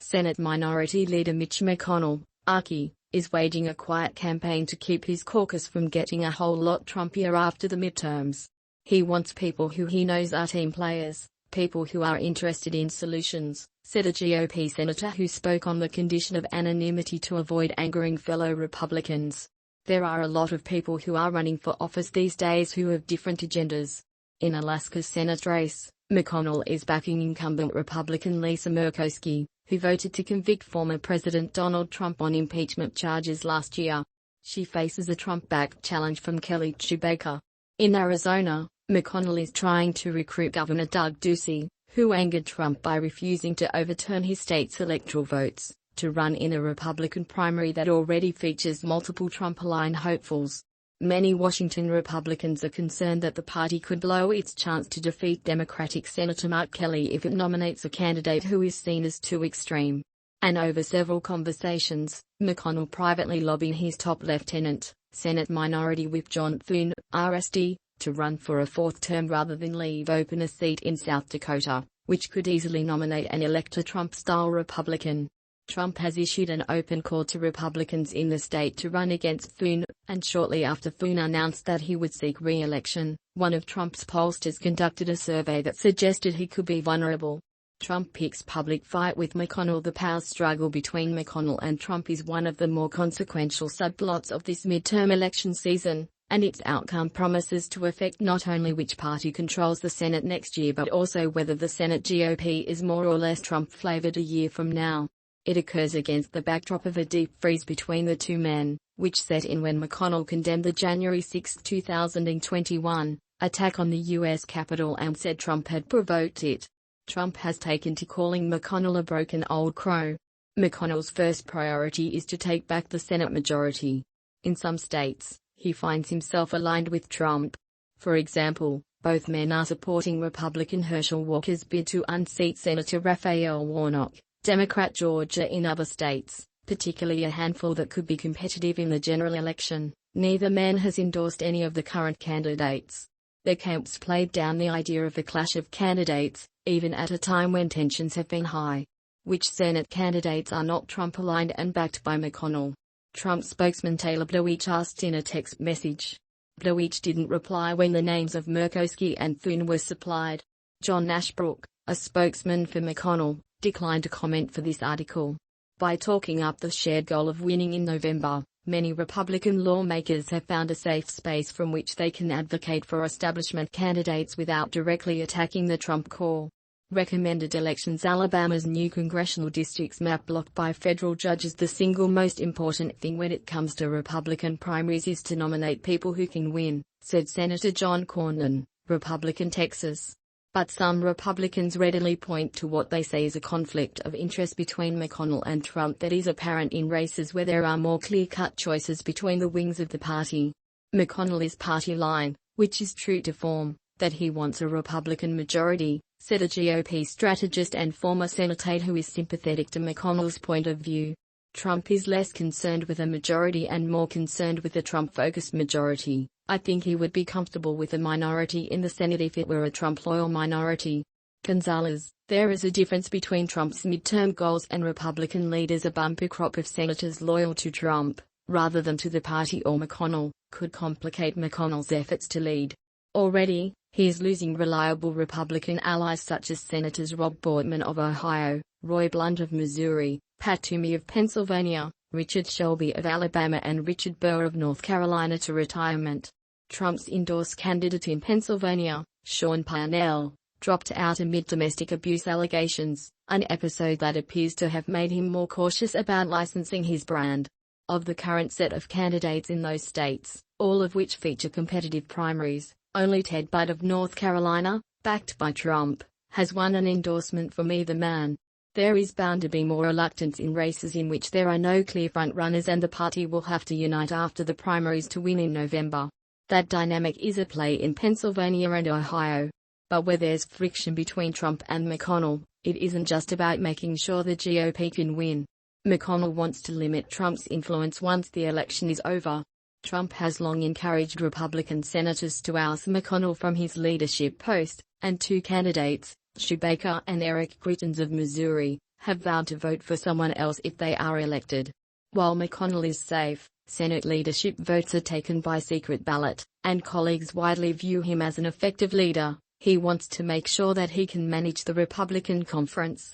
Senate Minority Leader Mitch McConnell, Archie, is waging a quiet campaign to keep his caucus from getting a whole lot Trumpier after the midterms. He wants people who he knows are team players, people who are interested in solutions, said a GOP senator who spoke on the condition of anonymity to avoid angering fellow Republicans. There are a lot of people who are running for office these days who have different agendas. In Alaska's Senate race, McConnell is backing incumbent Republican Lisa Murkowski, who voted to convict former President Donald Trump on impeachment charges last year. She faces a Trump-backed challenge from Kelly Baker. In Arizona, McConnell is trying to recruit Governor Doug Ducey, who angered Trump by refusing to overturn his state's electoral votes, to run in a Republican primary that already features multiple Trump-aligned hopefuls. Many Washington Republicans are concerned that the party could blow its chance to defeat Democratic Senator Mark Kelly if it nominates a candidate who is seen as too extreme. And over several conversations, McConnell privately lobbied his top lieutenant, Senate Minority Whip John Thune, RSD, to run for a fourth term rather than leave open a seat in South Dakota, which could easily nominate and elect a Trump-style Republican. Trump has issued an open call to Republicans in the state to run against Thune, and shortly after Thune announced that he would seek re-election, one of Trump's pollsters conducted a survey that suggested he could be vulnerable. Trump picks public fight with McConnell. The power struggle between McConnell and Trump is one of the more consequential subplots of this midterm election season, and its outcome promises to affect not only which party controls the Senate next year but also whether the Senate GOP is more or less Trump-flavored a year from now. It occurs against the backdrop of a deep freeze between the two men, which set in when McConnell condemned the January 6, 2021, attack on the U.S. Capitol and said Trump had provoked it. Trump has taken to calling McConnell a broken old crow. McConnell's first priority is to take back the Senate majority. In some states, he finds himself aligned with Trump. For example, both men are supporting Republican Herschel Walker's bid to unseat Senator Raphael Warnock, Democrat Georgia. In other states, particularly a handful that could be competitive in the general election, neither man has endorsed any of the current candidates. Their camps played down the idea of a clash of candidates, even at a time when tensions have been high. Which Senate candidates are not Trump-aligned and backed by McConnell? Trump spokesman Taylor Blewich asked in a text message. Blewich didn't reply when the names of Murkowski and Thune were supplied. John Ashbrook, a spokesman for McConnell, declined to comment for this article. By talking up the shared goal of winning in November, many Republican lawmakers have found a safe space from which they can advocate for establishment candidates without directly attacking the Trump core. Recommended elections. Alabama's new congressional districts map blocked by federal judges. The single most important thing when it comes to Republican primaries is to nominate people who can win, said Senator John Cornyn, Republican Texas. But some Republicans readily point to what they say is a conflict of interest between McConnell and Trump that is apparent in races where there are more clear-cut choices between the wings of the party. McConnell is party line, which is true to form, that he wants a Republican majority, said a GOP strategist and former Senator who is sympathetic to McConnell's point of view. Trump is less concerned with a majority and more concerned with a Trump-focused majority. I think he would be comfortable with a minority in the Senate if it were a Trump-loyal minority. Gonzalez, there is a difference between Trump's midterm goals and Republican leaders. A bumper crop of senators loyal to Trump, rather than to the party or McConnell, could complicate McConnell's efforts to lead. Already, he is losing reliable Republican allies such as Senators Rob Portman of Ohio, Roy Blunt of Missouri, Pat Toomey of Pennsylvania, Richard Shelby of Alabama and Richard Burr of North Carolina to retirement. Trump's endorsed candidate in Pennsylvania, Sean Parnell, dropped out amid domestic abuse allegations, an episode that appears to have made him more cautious about licensing his brand. Of the current set of candidates in those states, all of which feature competitive primaries, only Ted Budd of North Carolina, backed by Trump, has won an endorsement from either man. There is bound to be more reluctance in races in which there are no clear frontrunners, and the party will have to unite after the primaries to win in November. That dynamic is at play in Pennsylvania and Ohio. But where there's friction between Trump and McConnell, it isn't just about making sure the GOP can win. McConnell wants to limit Trump's influence once the election is over. Trump has long encouraged Republican senators to oust McConnell from his leadership post, and two candidates, Baker and Eric Greitens of Missouri, have vowed to vote for someone else if they are elected. While McConnell is safe, Senate leadership votes are taken by secret ballot, and colleagues widely view him as an effective leader. He wants to make sure that he can manage the Republican conference.